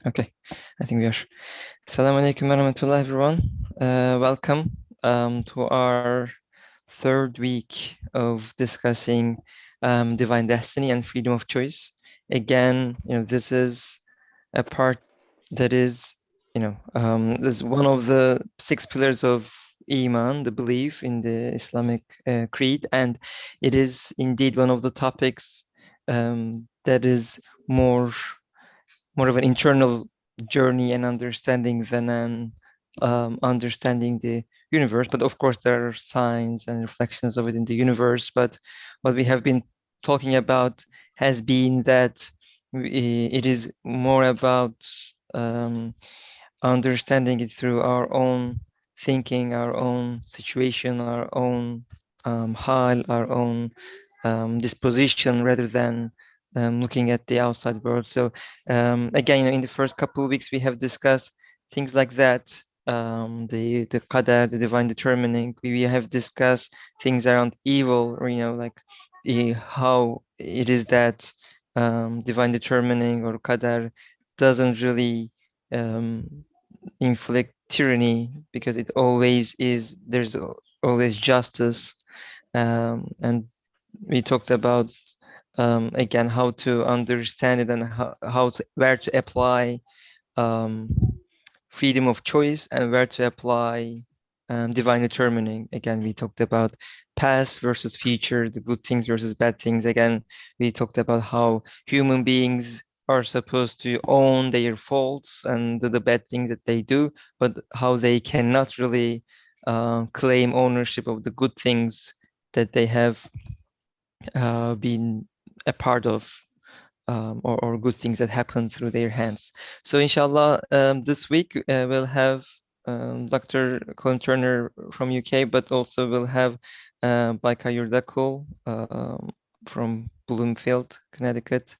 Okay, I think we are. Assalamu alaikum warahmatullah, everyone. Welcome to our third week of discussing divine destiny and freedom of choice. Again, this is a part that is, this is one of the six pillars of Iman, the belief in the Islamic creed, and it is indeed one of the topics that is more of an internal journey and understanding than an understanding the universe. But of course, there are signs and reflections of it in the universe. But what we have been talking about has been that it is more about um, understanding it through our own thinking, our own situation, our own hal, our own disposition, rather than looking at the outside world. So again, in the first couple of weeks, we have discussed things like that, the qadar, the divine determining. We have discussed things around evil, or like how it is that divine determining or qadar doesn't really um, inflict tyranny, because it always is, there's always justice. And we talked about again how to understand it, and how to where to apply um, freedom of choice, and where to apply divine determining. Again, we talked about past versus future, the good things versus bad things. Again, we talked about how human beings are supposed to own their faults and the bad things that they do, but how they cannot really claim ownership of the good things that they have been a part of, or good things that happen through their hands. So inshallah, this week we'll have Dr. Colin Turner from UK, but also we'll have Baika Yurdakul from Bloomfield, Connecticut,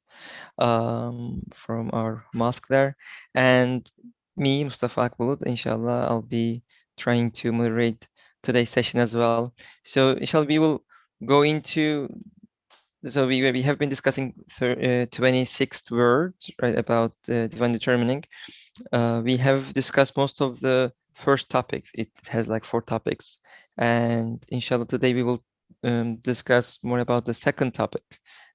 from our mosque there. And me, Mustafa Akbulut, inshallah, I'll be trying to moderate today's session as well. So inshallah, we will go into, so we have been discussing 26th word, right, about divine determining. We have discussed most of the first topics. It has like 4 topics, and inshallah today we will discuss more about the second topic,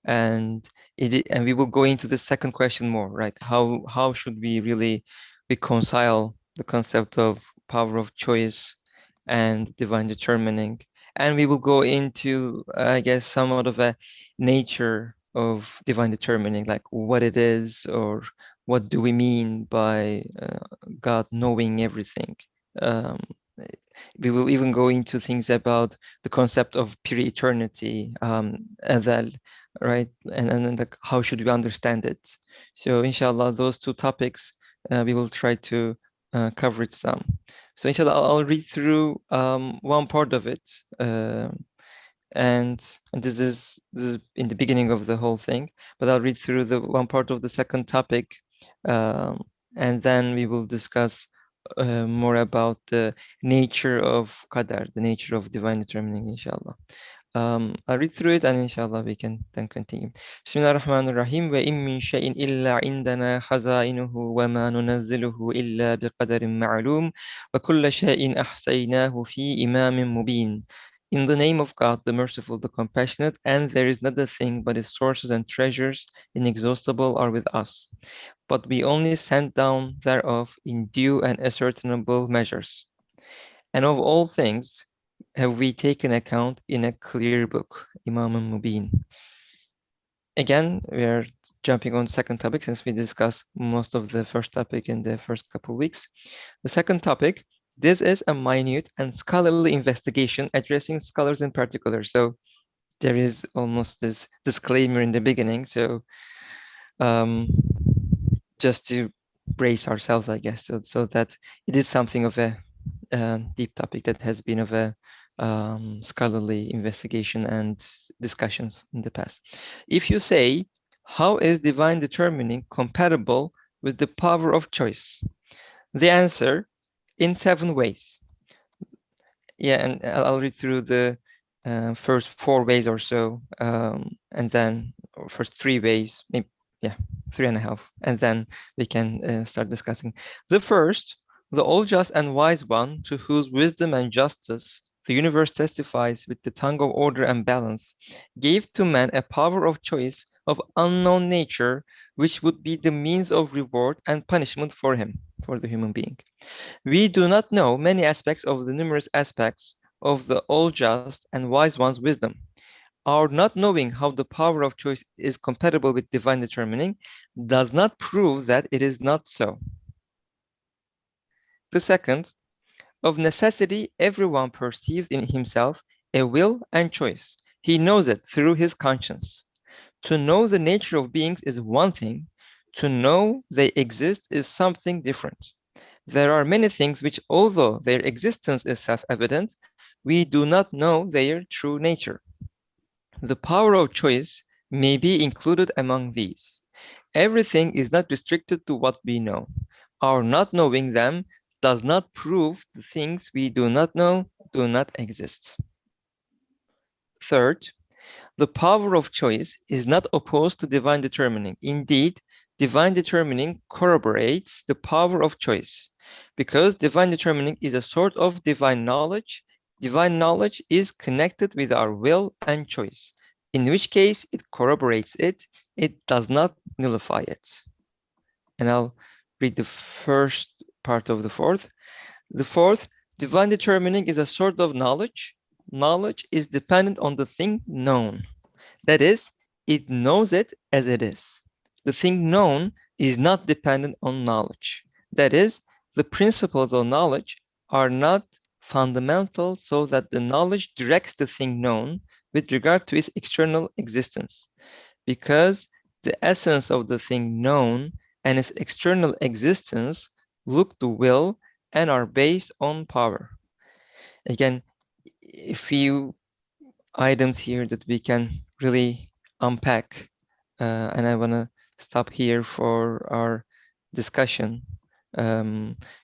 and and we will go into the second question more, right? How should we really reconcile the concept of power of choice and divine determining? And we will go into, I guess, somewhat of a nature of divine determining, like what it is, or what do we mean by God knowing everything. Um, we will even go into things about the concept of pre-eternity, azal, right? And then like, how should we understand it? So inshallah, those 2 topics, we will try to cover it some. So inshallah, I'll read through one part of it, and this is in the beginning of the whole thing, but I'll read through the one part of the second topic, um, and then we will discuss more about the nature of qadar, the nature of divine determining, inshallah. I'll read through it, and inshallah we can then continue. Bismillah ar-Rahman ar-Rahim. وَإِن مِّن شَيْءٍ إِلَّا عِندَنَا خَزَائِنُهُ وَمَا نُنَزِّلُهُ إِلَّا بِقَدَرٍ مَّعْلُومٍ وَكُلَّ شَيْءٍ أَحْصَيْنَاهُ فِي إِمَامٍ مُّبِينٍ. In the name of God, the Merciful, the Compassionate, and there is not a thing but His sources and treasures inexhaustible are with us. But we only send down thereof in due and ascertainable measures. And of all things have we taken account in a clear book, Imam al-Mubin. Again, we are jumping on the second topic, since we discussed most of the first topic in the first couple of weeks. The second topic, this is a minute and scholarly investigation addressing scholars in particular. So there is almost this disclaimer in the beginning. So um, just to brace ourselves, I guess, so that it is something of a deep topic that has been of a scholarly investigation and discussions in the past. If you say, how is divine determining compatible with the power of choice? The answer, in 7 ways. Yeah, and I'll read through the first 4 ways or so, and then first 3 ways, maybe Yeah, 3.5. And then we can start discussing. The first, the all just and wise one, to whose wisdom and justice the universe testifies with the tongue of order and balance, gave to man a power of choice of unknown nature, which would be the means of reward and punishment for him, for the human being. We do not know many aspects of the numerous aspects of the all just and wise one's wisdom. Our not knowing how the power of choice is compatible with divine determining does not prove that it is not so. The second, of necessity, everyone perceives in himself a will and choice. He knows it through his conscience. To know the nature of beings is one thing, to know they exist is something different. There are many things which, although their existence is self-evident, we do not know their true nature. The power of choice may be included among these. Everything is not restricted to what we know. Our not knowing them does not prove the things we do not know do not exist. Third, the power of choice is not opposed to divine determining. Indeed, divine determining corroborates the power of choice. Because divine determining is a sort of divine knowledge is connected with our will and choice, in which case it corroborates it, it does not nullify it. And I'll read the first part of the fourth. The fourth, divine determining is a sort of knowledge. Knowledge is dependent on the thing known. That is, it knows it as it is. The thing known is not dependent on knowledge. That is, the principles of knowledge are not fundamental so that the knowledge directs the thing known with regard to its external existence, because the essence of the thing known and its external existence look to will and are based on power. Again, a few items here that we can really unpack, and I want to stop here for our discussion.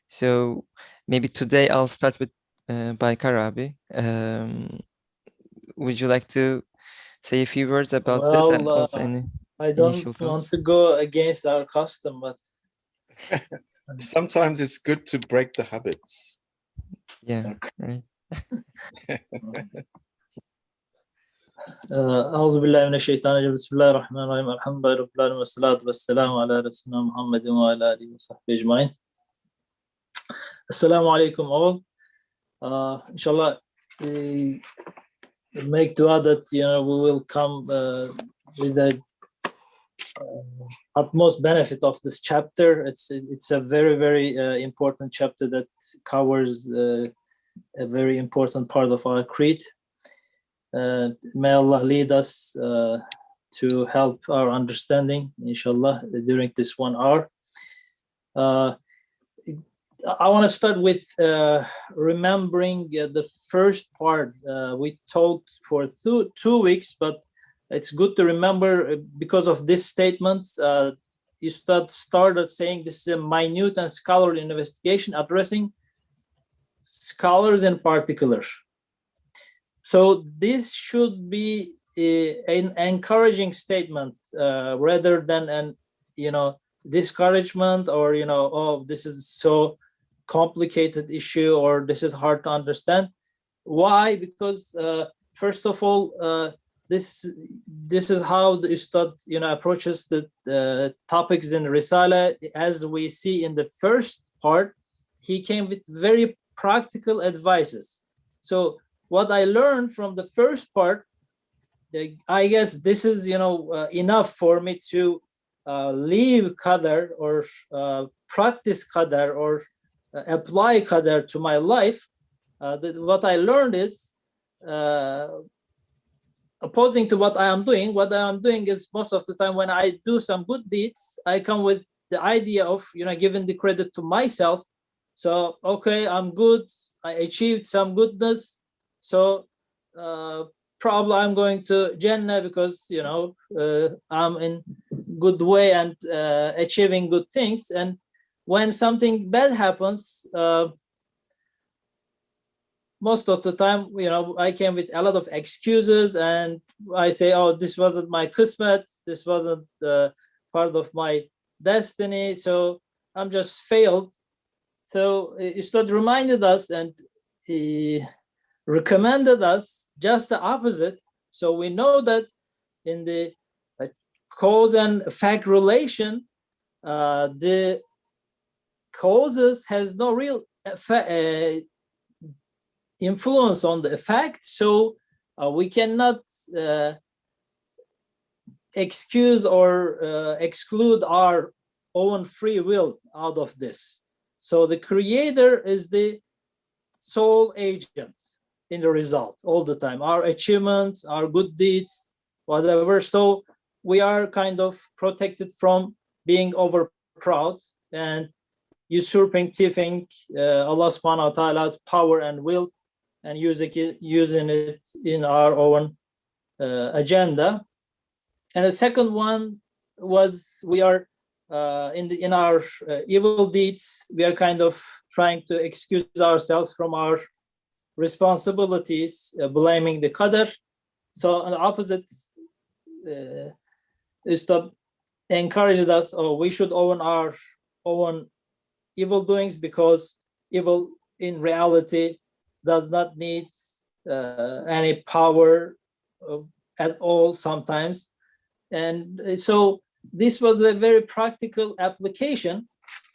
So maybe today I'll start with Baykar Abi. Would you like to say a few words about this and also any I don't initial want thoughts? to go against our custom, but sometimes it's good to break the habits. Yeah, right. أعوذ بالله من الشيطان الرجيم بسم الله الرحمن الرحيم الحمد لله رب العالمين والصلاة والسلام على رسولنا محمد وعلى آله وصحبه أجمعين. Assalamu alaikum all. Inshallah, we make dua that we will come with the utmost benefit of this chapter. It's a very important chapter that covers a very important part of our creed. May Allah lead us to help our understanding, inshallah, during this 1 hour. I want to start with remembering the first part. We talked for 2 weeks, but it's good to remember because of this statement. You started saying this is a minute and scholarly investigation addressing scholars in particular. So this should be an encouraging statement rather than an discouragement or oh, this is so complicated issue or this is hard to understand. Why? Because first of all, this is how the Ustad approaches the topics in Risale. As we see in the first part, he came with very practical advices. So what I learned from the first part, I guess this is enough for me to leave qadar or practice qadar or apply qadar to my life. What I learned is opposing to what I am doing. What I am doing is most of the time when I do some good deeds, I come with the idea of giving the credit to myself. So okay, I'm good. I achieved some goodness. So probably I'm going to Jannah because I'm in good way and achieving good things. And when something bad happens, most of the time, I came with a lot of excuses and I say, oh, this wasn't my qismat, this wasn't part of my destiny, so I'm just failed. So Ustad reminded us and he recommended us just the opposite. So we know that in the cause and effect relation, the causes has no real influence on the effect, so we cannot excuse or exclude our own free will out of this. So the creator is the sole agent in the result all the time, our achievements, our good deeds, whatever. So we are kind of protected from being over proud and usurping, thieving Allah subhanahu wa ta'ala's power and will and using it in our own agenda. And the second one was we are in our evil deeds, we are kind of trying to excuse ourselves from our responsibilities, blaming the qadar. So on the opposite, Ustad encouraged us, we should own our own evil doings, because evil in reality does not need any power at all sometimes. And so this was a very practical application.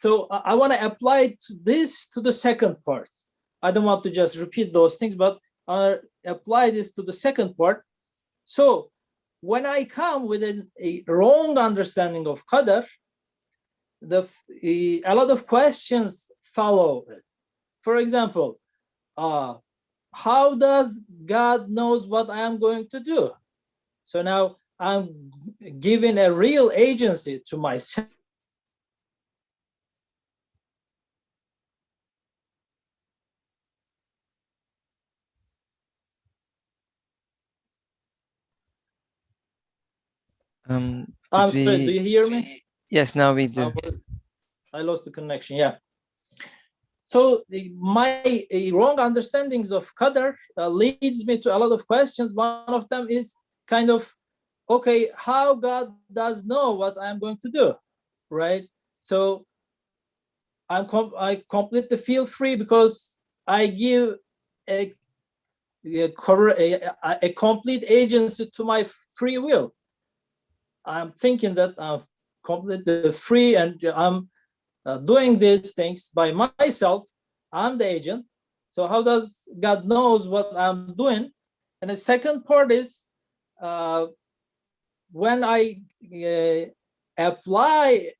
So I want to apply this to the second part. I don't want to just repeat those things, but I apply this to the second part. So when I come with a wrong understanding of qadar, a lot of questions follow it. For example, how does God knows what I am going to do? So now I'm giving a real agency to myself. I'm sorry, do you hear me? Yes, now we do. I lost the connection, yeah. So my wrong understandings of qadar leads me to a lot of questions. One of them is kind of, okay, how God does know what I'm going to do, right? So I completely feel free because I give a complete agency to my free will. I'm thinking that I'm completely free and I'm doing these things by myself. I'm the agent. So how does God knows what I'm doing? And the second part is when I apply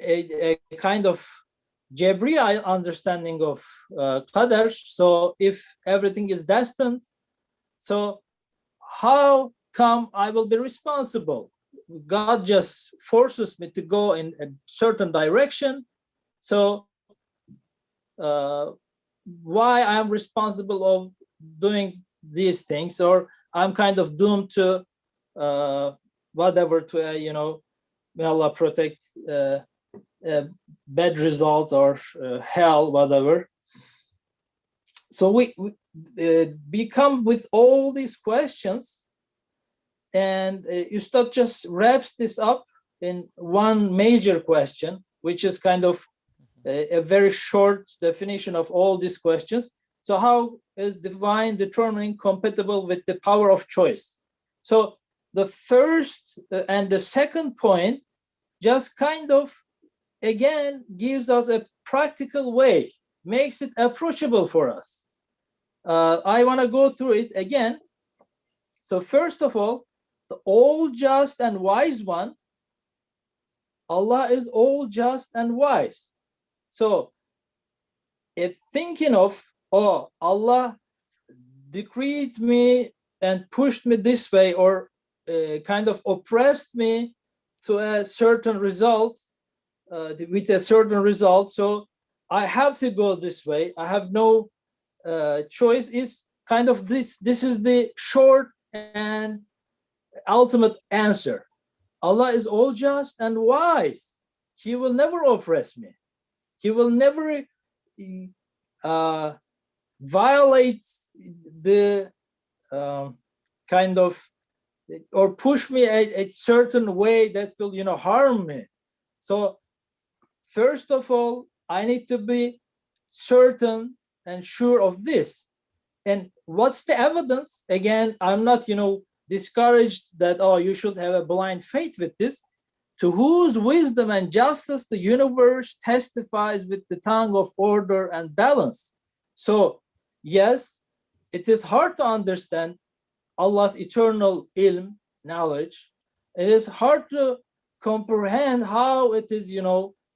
a kind of Jabri understanding of qadar, so if everything is destined, so how come I will be responsible? God just forces me to go in a certain direction. So why I'm responsible of doing these things, or I'm kind of doomed to whatever, to may Allah protect bad result or hell, whatever. So we become with all these questions, and Ustad just wraps this up in one major question, which is kind of a very short definition of all these questions. So how is divine determining compatible with the power of choice? So the first and the second point just kind of, again, gives us a practical way, makes it approachable for us. I want to go through it again. So first of all, the all just and wise one, Allah is all just and wise. So if thinking of, Allah decreed me and pushed me this way, or kind of oppressed me to a certain result, with a certain result, so I have to go this way, I have no choice, is kind of this is the short and ultimate answer. Allah is all just and wise. He will never oppress me. He will never violate the kind of or push me a certain way that will, harm me. So first of all, I need to be certain and sure of this. And what's the evidence? Again, I'm not, discouraged that, oh, you should have a blind faith with this. To whose wisdom and justice the universe testifies with the tongue of order and balance. So, yes, it is hard to understand Allah's eternal ilm, knowledge. It is hard to comprehend how it is,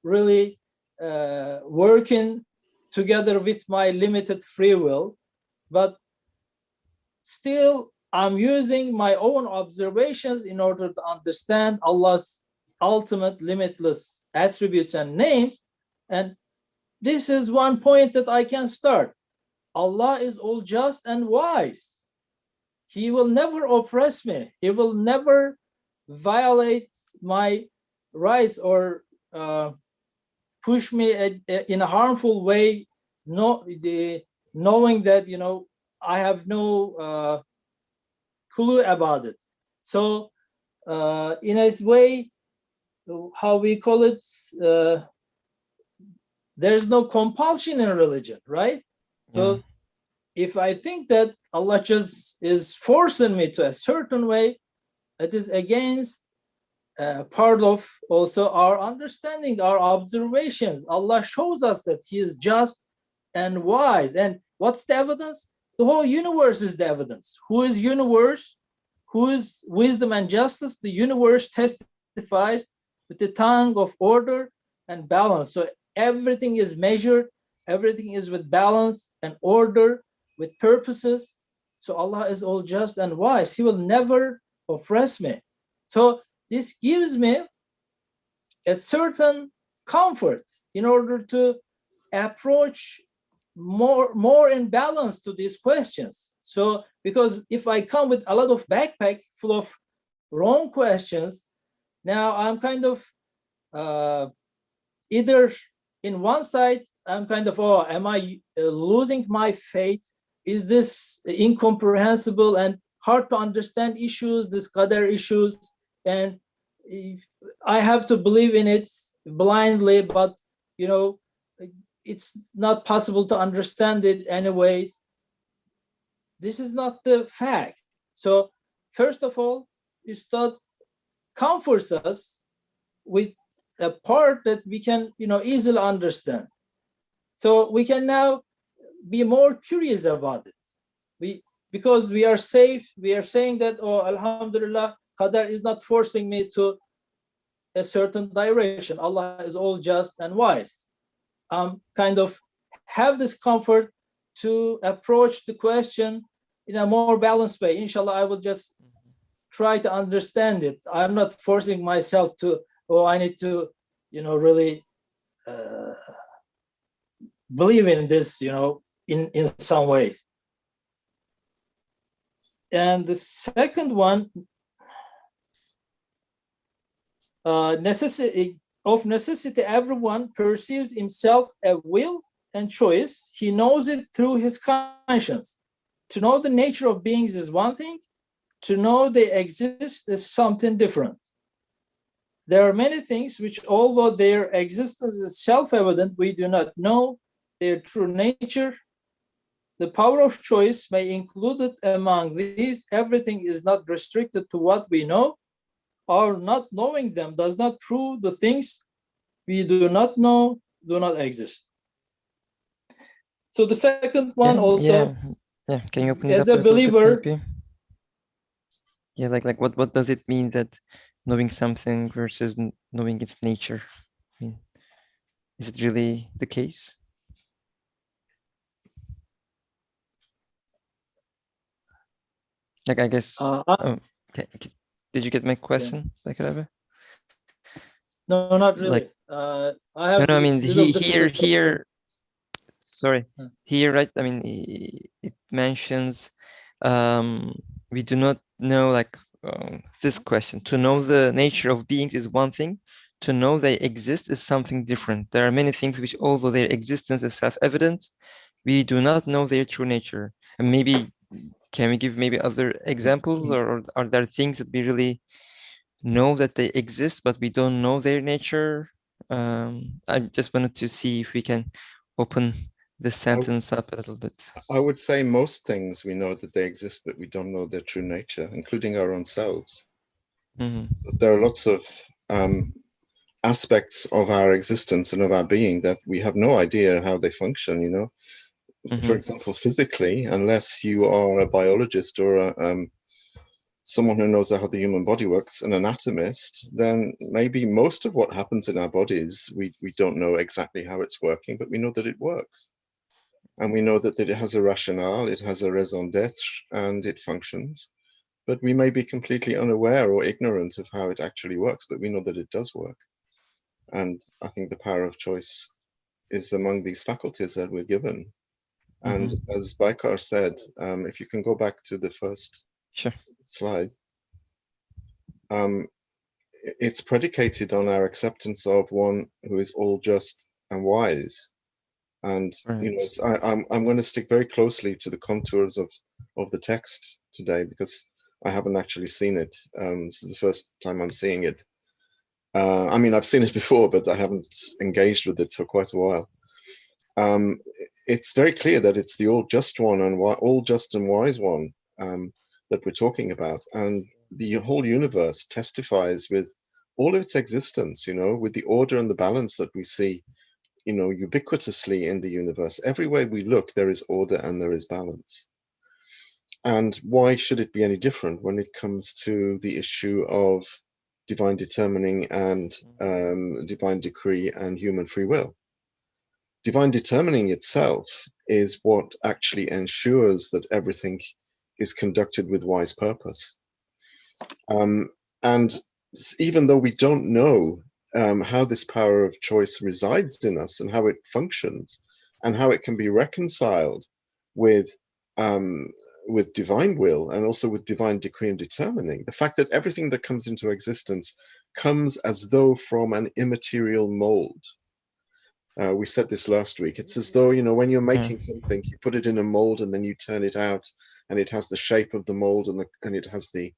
really working together with my limited free will. But still, I'm using my own observations in order to understand Allah's ultimate limitless attributes and names. And this is one point that I can start. Allah is all just and wise. He will never oppress me. He will never violate my rights or push me in a harmful way, knowing that, I have no clue about it. So in a way, how we call it, there's no compulsion in religion, right? So if I think that Allah just is forcing me to a certain way, it is against part of also our understanding, our observations. Allah shows us that He is just and wise. And what's the evidence? The whole universe is the evidence. Who is universe? Who is wisdom and justice? The universe testifies with the tongue of order and balance. So everything is measured, everything is with balance and order, with purposes. So Allah is all just and wise. He will never oppress me. So this gives me a certain comfort in order to approach more in balance to these questions. So because if I come with a lot of backpack full of wrong questions, now I'm kind of either in one side, I'm kind of, oh, am I losing my faith? Is this incomprehensible and hard to understand issues, this qadar issues, and I have to believe in it blindly, but it's not possible to understand it anyways. This is not the fact. So first of all, Ustad comforts us with a part that we can easily understand. So we can now be more curious about it. Because we are safe, we are saying that, oh, alhamdulillah, qadar is not forcing me to a certain direction. Allah is all just and wise. Kind of have this comfort to approach the question in a more balanced way. Inshallah, I will just try to understand it. I'm not forcing myself to, oh, I need to, really believe in this, in some ways. And the second one, necessity, everyone perceives himself a will and choice. He knows it through his conscience. To know the nature of beings is one thing. To know they exist is something different. There are many things which, although their existence is self-evident, we do not know their true nature. The power of choice may include it among these. Everything is not restricted to what we know. Our not knowing them does not prove the things we do not know do not exist. So the second one also, yeah. Can you open it as up a believer, maybe? Yeah, like what does it mean that knowing something versus knowing its nature? I mean, is it really the case? Like, I guess. Okay. Did you get my question, yeah. No, not really. Like, I have. No, I mean here. Sorry, here, right? I mean, it mentions we do not know, like, this question. To know the nature of beings is one thing. To know they exist is something different. There are many things which, although their existence is self-evident, we do not know their true nature. And maybe can we give maybe other examples, or are there things that we really know that they exist, but we don't know their nature? I just wanted to see if we can open this sentence up a little bit. I would say most things we know that they exist, but we don't know their true nature, including our own selves. So there are lots of aspects of our existence and of our being that we have no idea how they function, you know. For example, physically, unless you are a biologist or someone who knows how the human body works, an anatomist, then maybe most of what happens in our bodies, we don't know exactly how it's working, but we know that it works. And we know that it has a rationale, it has a raison d'etre, and it functions. But we may be completely unaware or ignorant of how it actually works, but we know that it does work. And I think the power of choice is among these faculties that we're given. And as Baikar said, if you can go back to the first slide, it's predicated on our acceptance of one who is all just and wise. And you know, I'm going to stick very closely to the contours of the text today because I haven't actually seen it. This is the first time I'm seeing it. I mean, I've seen it before, but I haven't engaged with it for quite a while. It's very clear that it's the all just one and all just and wise one that we're talking about, and the whole universe testifies with all of its existence. You know, with the order and the balance that we see, you know, ubiquitously in the universe. Everywhere we look, there is order and there is balance. And why should it be any different when it comes to the issue of divine determining and divine decree and human free will? Divine determining itself is what actually ensures that everything is conducted with wise purpose. And even though we don't know how this power of choice resides in us and how it functions and how it can be reconciled with divine will and also with divine decree and determining, the fact that everything that comes into existence comes as though from an immaterial mold. We said this last week. It's as though, you know, when you're making something, you put it in a mold and then you turn it out and it has the shape of the mold and it has the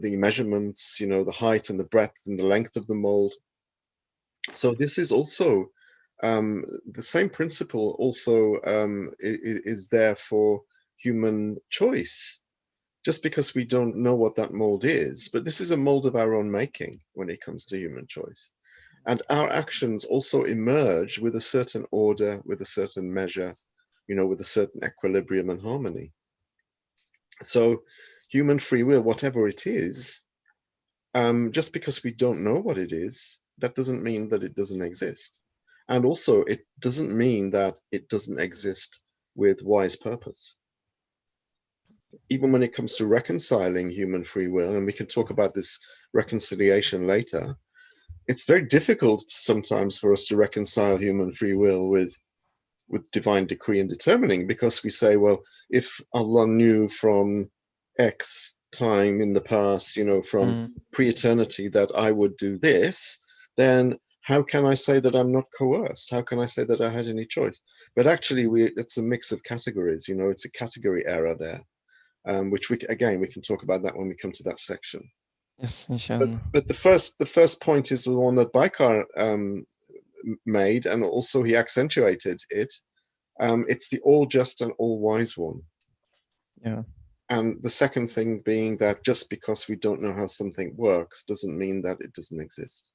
measurements, you know, the height and the breadth and the length of the mold. So this is also the same principle also is there for human choice, just because we don't know what that mold is. But this is a mold of our own making when it comes to human choice. And our actions also emerge with a certain order, with a certain measure, you know, with a certain equilibrium and harmony. So human free will, whatever it is, just because we don't know what it is, that doesn't mean that it doesn't exist. And also, it doesn't mean that it doesn't exist with wise purpose. Even when it comes to reconciling human free will, and we can talk about this reconciliation later, it's very difficult sometimes for us to reconcile human free will with divine decree and determining, because we say, well, if Allah knew from X time in the past, you know, from pre-eternity that I would do this, then how can I say that I'm not coerced? How can I say that I had any choice? But actually, it's a mix of categories, you know, it's a category error there, which we can talk about that when we come to that section. Yes, inshallah. But the first point is the one that Baikar made, and also he accentuated it. It's the all just and all wise one. Yeah. And the second thing being that just because we don't know how something works doesn't mean that it doesn't exist.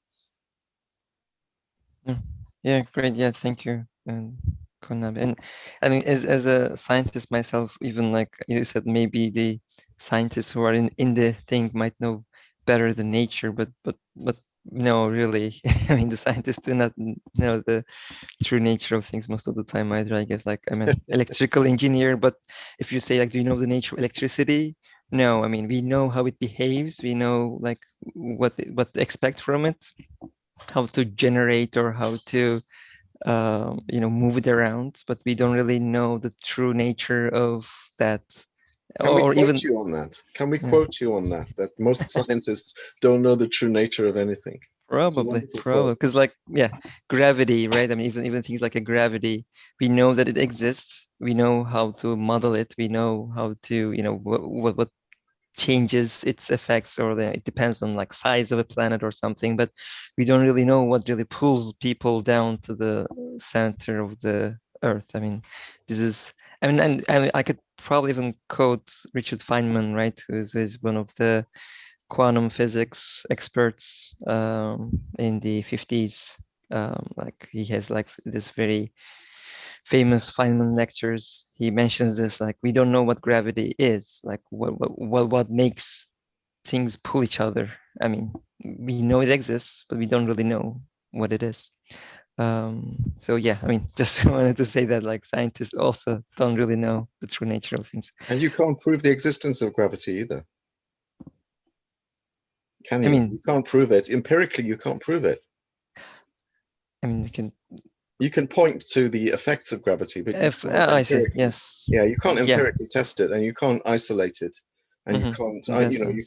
Yeah, great. Yeah, thank you, Konab. And I mean, as a scientist myself, even like you said, maybe the scientists who are in the thing might know better than nature, but no, really, I mean, the scientists do not know the true nature of things most of the time either. I guess, like, I'm an electrical engineer, but if you say, like, do you know the nature of electricity? No, I mean, we know how it behaves. We know, like, what to expect from it, how to generate or how to move it around, but we don't really know the true nature of that. Can we Or quote even you on that? Can we quote you on that? That most scientists don't know the true nature of anything. Probably, because like, yeah, gravity, right? I mean, even things like a gravity, we know that it exists. We know how to model it. We know how to, what changes its effects, or it depends on like size of a planet or something. But we don't really know what really pulls people down to the center of the Earth. I mean, this is, and I could probably even quote Richard Feynman, right, who is one of the quantum physics experts in the 50s. Like he has like this very famous Feynman lectures. He mentions this, like, we don't know what gravity is, like what makes things pull each other. I mean, we know it exists, but we don't really know what it is. So yeah, I mean, just wanted to say that like scientists also don't really know the true nature of things. And you can't prove the existence of gravity either. Can I you? mean, You can't prove it. Empirically, you can't prove it. I mean, You can point to the effects of gravity, but you can't I see, empirically. yes. Yeah, you can't Yeah. empirically test it, and you can't isolate it, and you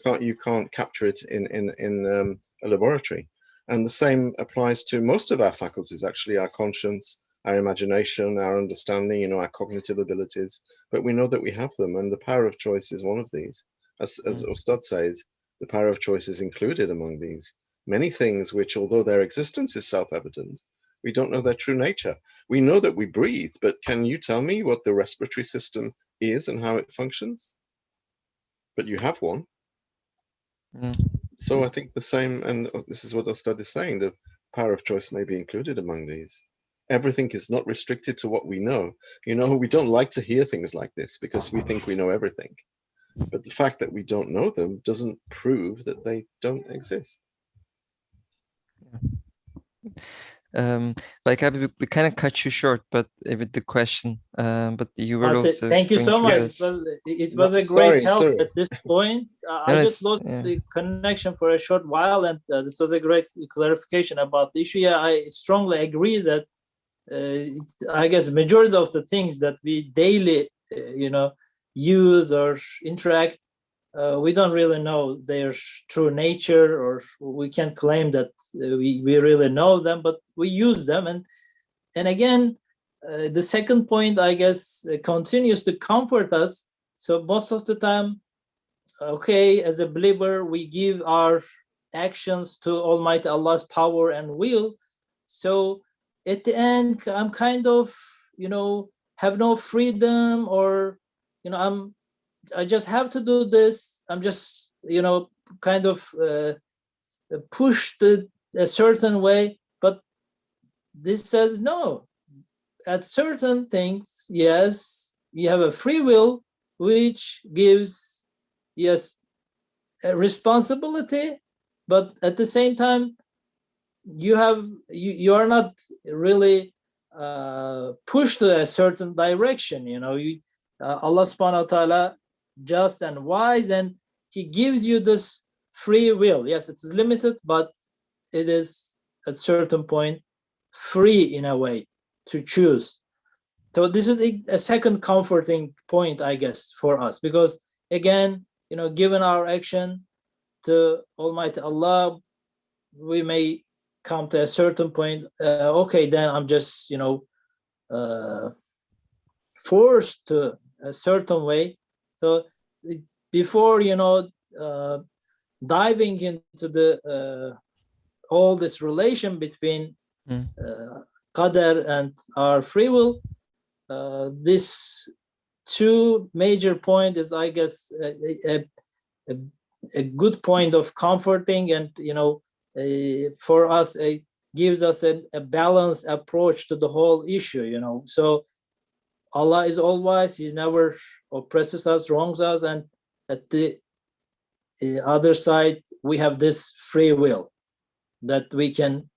can't, you can't capture it in a laboratory. And the same applies to most of our faculties, actually, our conscience, our imagination, our understanding, our cognitive abilities. But we know that we have them, and the power of choice is one of these. As Ustad says, the power of choice is included among these. Many things which, although their existence is self-evident, we don't know their true nature. We know that we breathe, but can you tell me what the respiratory system is and how it functions? But you have one. So I think the same, and this is what Ustad is saying, the power of choice may be included among these. Everything is not restricted to what we know. We don't like to hear things like this because we think we know everything. But the fact that we don't know them doesn't prove that they don't exist. Like we kind of cut you short, but with the question, but you were also thank you so much. It was a great help at this point. I just lost the connection for a short while, and this was a great clarification about the issue. Yeah, I strongly agree that I guess majority of the things that we daily, use or interact, we don't really know their true nature, or we can't claim that we really know them, but we use them. And again, the second point, I guess, continues to comfort us. So most of the time, okay, as a believer, we give our actions to Almighty Allah's power and will. So at the end, I'm kind of, have no freedom, or, I just have to do this. I'm just, kind of pushed a certain way. But this says no. At certain things, yes, you have a free will, which gives, yes, a responsibility, but at the same time, you are not really pushed to a certain direction. Allah subhanahu wa ta'ala just and wise, and he gives you this free will. Yes, it's limited, but it is at certain point free in a way to choose. So this is a second comforting point, I guess, for us, because again, given our action to Almighty Allah, we may come to a certain point. Okay, then I'm just forced to a certain way. So before diving into the all this relation between qadar and our free will, this two major point is, I guess, a good point of comforting, and for us, it gives us a balanced approach to the whole issue. So Allah is all wise. He never oppresses us, wrongs us, and at the other side, we have this free will that we can,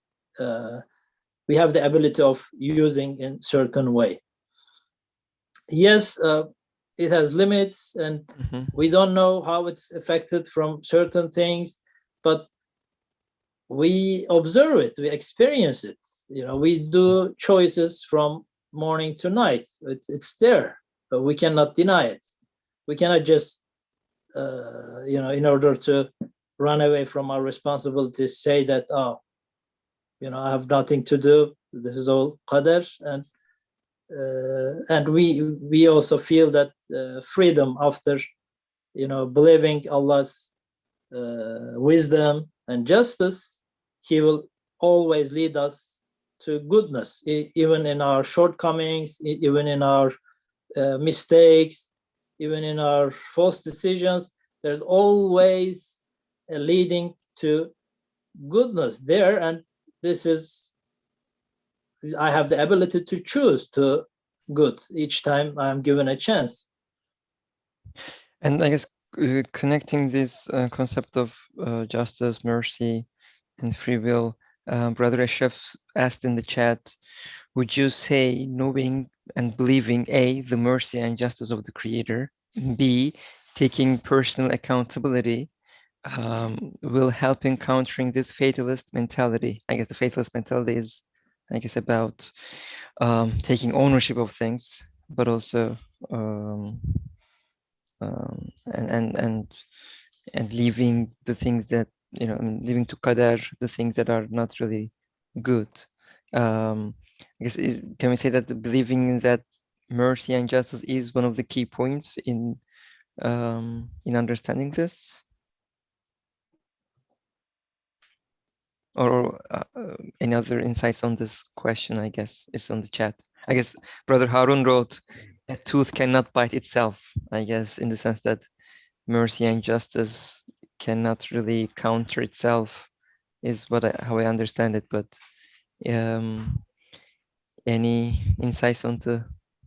we have the ability of using in certain way. Yes, it has limits, and we don't know how it's affected from certain things, but we observe it, we experience it. We do choices from morning to night. It's there, but we cannot deny it. We cannot just, in order to run away from our responsibilities, say that, oh, I have nothing to do. This is all qadar, and we also feel that freedom after believing Allah's wisdom and justice. He will always lead us to goodness, even in our shortcomings, even in our mistakes, even in our false decisions. There's always a leading to goodness there, and this is, I have the ability to choose to good each time I am given a chance. And I guess connecting this concept of justice, mercy, and free will, Brother Ashraf asked in the chat, would you say knowing and believing A, the mercy and justice of the Creator, B, taking personal accountability will help in countering this fatalist mentality? I guess the fatalist mentality is, I guess, about taking ownership of things, but also and leaving the things that leaving to qadar the things that are not really good. I guess can we say that believing in that mercy and justice is one of the key points in understanding this? Or any other insights on this question? I guess it's on the chat. I guess Brother Harun wrote, "A tooth cannot bite itself." I guess in the sense that mercy and justice cannot really counter itself, is how I understand it. But any insights onto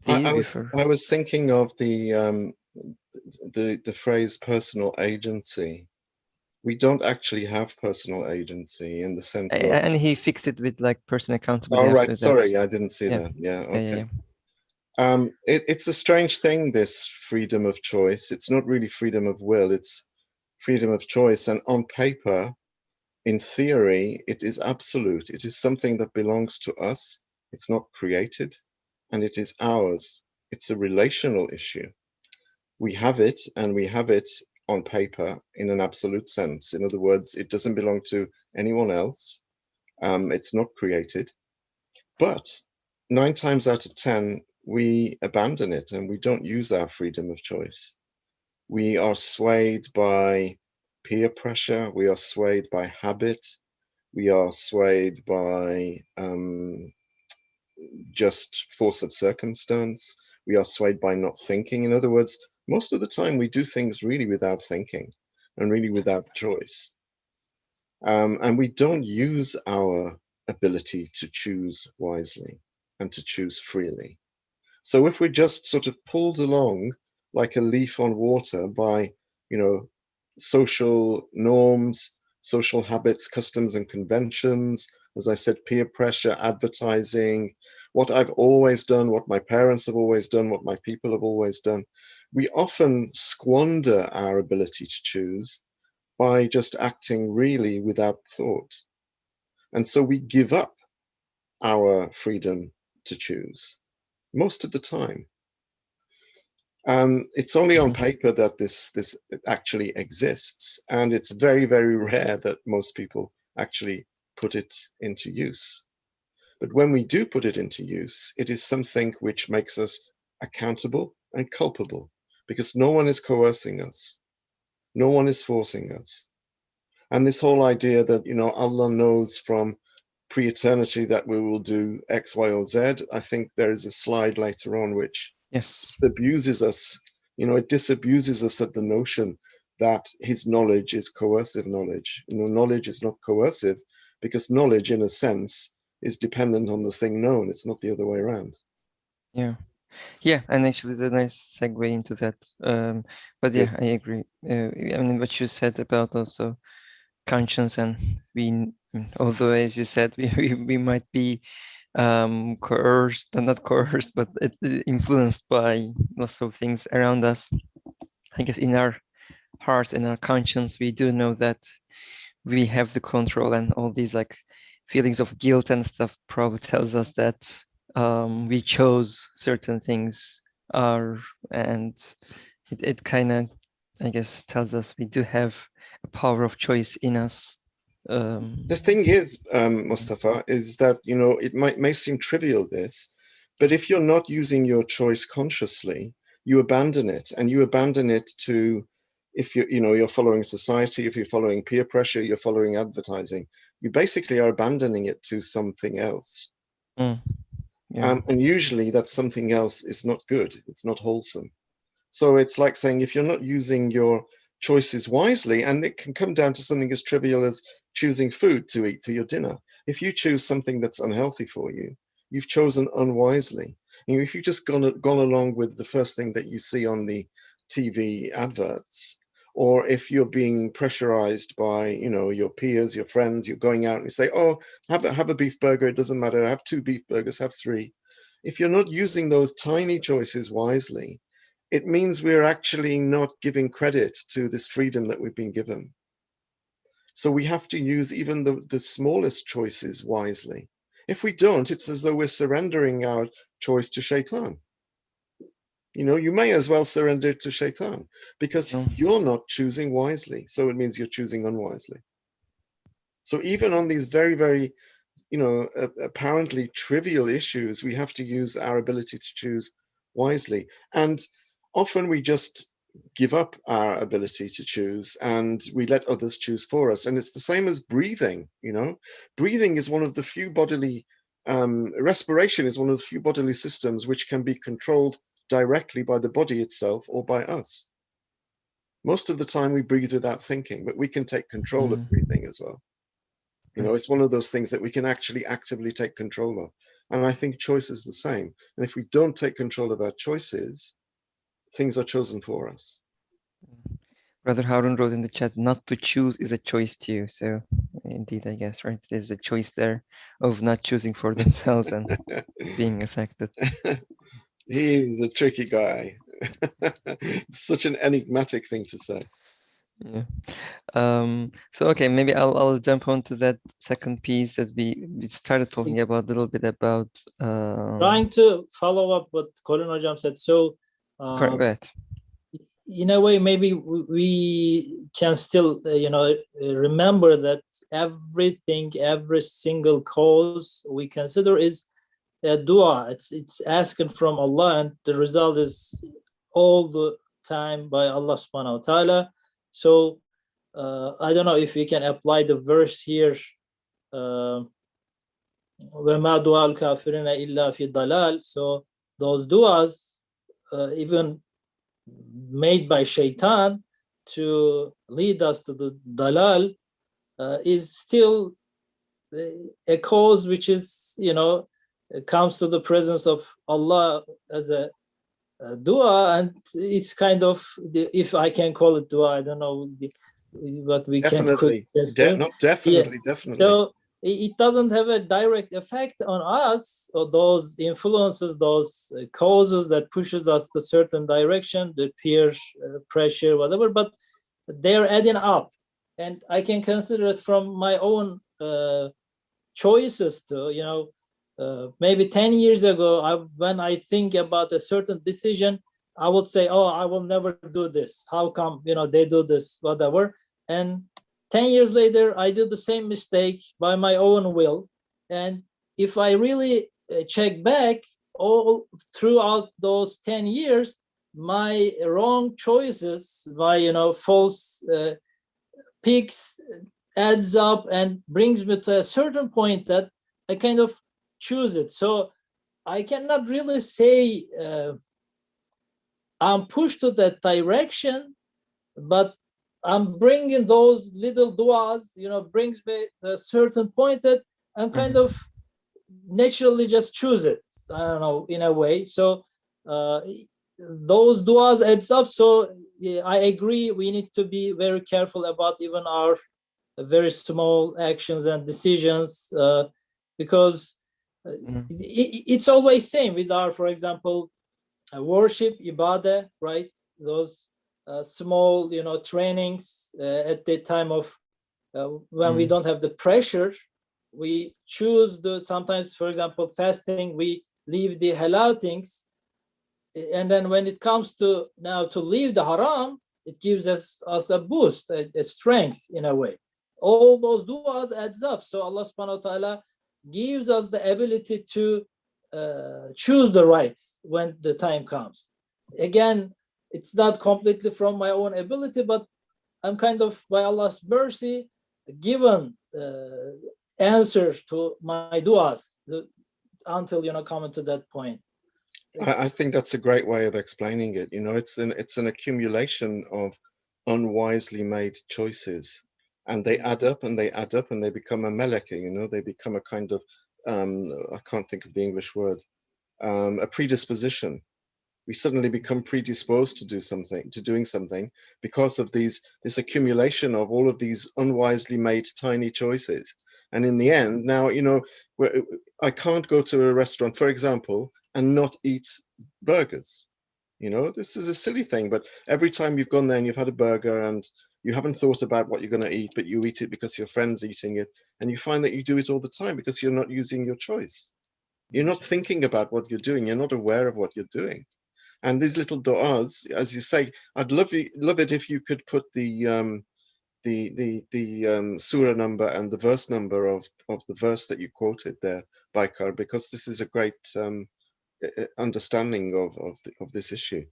these I was thinking of the phrase personal agency. We don't actually have personal agency in the sense of. And he fixed it with like personal accountability. Oh right, sorry, I didn't see that. Yeah, okay. It's a strange thing, this freedom of choice. It's not really freedom of will, it's freedom of choice. And on paper, in theory, it is absolute. It is something that belongs to us. It's not created, and it is ours. It's a relational issue. We have it, and we have it on paper in an absolute sense. In other words, it doesn't belong to anyone else. It's not created. But 9 times out of 10, we abandon it and we don't use our freedom of choice. We are swayed by peer pressure. We are swayed by habit. We are swayed by just force of circumstance. We are swayed by not thinking. In other words, most of the time we do things really without thinking and really without choice. And we don't use our ability to choose wisely and to choose freely. So if we're just sort of pulled along like a leaf on water by, social norms, social habits, customs and conventions, as I said, peer pressure, advertising, what I've always done, what my parents have always done, what my people have always done, we often squander our ability to choose by just acting really without thought. And so we give up our freedom to choose most of the time. It's only on paper that this actually exists, and it's very, very rare that most people actually put it into use. But when we do put it into use, it is something which makes us accountable and culpable, because no one is coercing us, no one is forcing us. And this whole idea that Allah knows from pre-eternity that we will do X, Y, or Z. I think there is a slide later on which abuses us. It disabuses us of the notion that his knowledge is coercive knowledge. Knowledge is not coercive, because knowledge, in a sense, is dependent on the thing known. It's not the other way around. Yeah, and actually it's a nice segue into that. But yeah, yes. I agree. I mean, what you said about also conscience, and although as you said, we might be coerced, not coerced, but influenced by lots of things around us. I guess in our hearts and our conscience, we do know that we have the control, and all these like feelings of guilt and stuff probably tells us that we chose certain things, and it kind of, I guess, tells us we do have a power of choice in us. The thing is, Mustafa, is that, you know, it may seem trivial, this, but if you're not using your choice consciously, you abandon it, and you abandon it to, if you're following society, if you're following peer pressure, you're following advertising, you basically are abandoning it to something else. Yeah. And usually that something else is not good. It's not wholesome. So it's like saying, if you're not using your choices wisely, and it can come down to something as trivial as choosing food to eat for your dinner. If you choose something that's unhealthy for you, you've chosen unwisely. And if you've just gone along with the first thing that you see on the TV adverts, or if you're being pressurized by, you know, your peers, your friends, you're going out and you say, oh, have a beef burger, it doesn't matter, have 2 beef burgers, have 3. If you're not using those tiny choices wisely, it means we're actually not giving credit to this freedom that we've been given. So we have to use even the smallest choices wisely. If we don't, it's as though we're surrendering our choice to shaitan. You know, you may as well surrender to shaitan, because you're not choosing wisely. So it means you're choosing unwisely. So even on these very, very, you know, apparently trivial issues, we have to use our ability to choose wisely. And often we just give up our ability to choose and we let others choose for us. And it's the same as breathing, you know. Breathing is one of the few bodily, respiration is one of the few bodily systems which can be controlled directly by the body itself or by us. Most of the time we breathe without thinking, but we can take control of breathing as well. You know, it's one of those things that we can actually actively take control of. And I think choice is the same. And if we don't take control of our choices, things are chosen for us. Brother Harun wrote in the chat, not to choose is a choice too. So indeed, I guess, right? There's a choice there of not choosing for themselves and being affected. He's a tricky guy. It's such an enigmatic thing to say. Yeah. So okay, maybe I'll jump onto that second piece as we started talking about a little bit about Trying to follow up what Colin Hocam said. So go ahead. in a way, maybe we can still, remember that everything, every single cause we consider is a dua. It's asking from Allah, and the result is all the time by Allah subhanahu wa ta'ala. So I don't know if we can apply the verse here. وَمَا دُعَاءُ الْكَافِرِينَ إِلَّا فِي ضَلَالٍ. So those duas, even made by shaitan to lead us to the dalal, is still a cause which is, comes to the presence of Allah as a dua, and it's kind of, if I can call it dua, I don't know what we Definitely. can Not definitely, yeah. Definitely. So it doesn't have a direct effect on us, or those influences, those causes that pushes us to certain direction, the peer pressure, whatever, but they're adding up. And I can consider it from my own choices too. Maybe 10 years ago, when I think about a certain decision, I would say, oh, I will never do this. How come, they do this, whatever. And 10 years later, I did the same mistake by my own will. And if I really check back all throughout those 10 years, my wrong choices, my, false picks adds up and brings me to a certain point that I kind of choose it. So I cannot really say I'm pushed to that direction, but I'm bringing those little duas, brings me to a certain point that I'm kind of naturally just choose it. I don't know, in a way. So those duas adds up. So yeah, I agree. We need to be very careful about even our very small actions and decisions, because it's always same with our, for example, worship, ibadah, right? Those small, trainings at the time of when we don't have the pressure, we choose sometimes, for example, fasting, we leave the halal things, and then when it comes to now to leave the haram, it gives us a boost, a strength in a way. all those du'as adds up. So Allah subhanahu wa ta'ala gives us the ability to choose the right when the time comes. Again, it's not completely from my own ability, but I'm kind of, by Allah's mercy, given answers to my du'as until, coming to that point. I think that's a great way of explaining it. It's an accumulation of unwisely made choices, and they add up and they add up and they become a meleka. They become a kind of I can't think of the English word, a predisposition. We suddenly become predisposed to doing something because of this accumulation of all of these unwisely made tiny choices. And in the end, now, I can't go to a restaurant, for example, and not eat burgers. This is a silly thing, but every time you've gone there and you've had a burger and you haven't thought about what you're going to eat, but you eat it because your friend's eating it, and you find that you do it all the time because you're not using your choice. You're not thinking about what you're doing. You're not aware of what you're doing. And these little du'as, as you say, I'd love it if you could put the surah number and the verse number of the verse that you quoted there, Baikar, because this is a great understanding of this issue.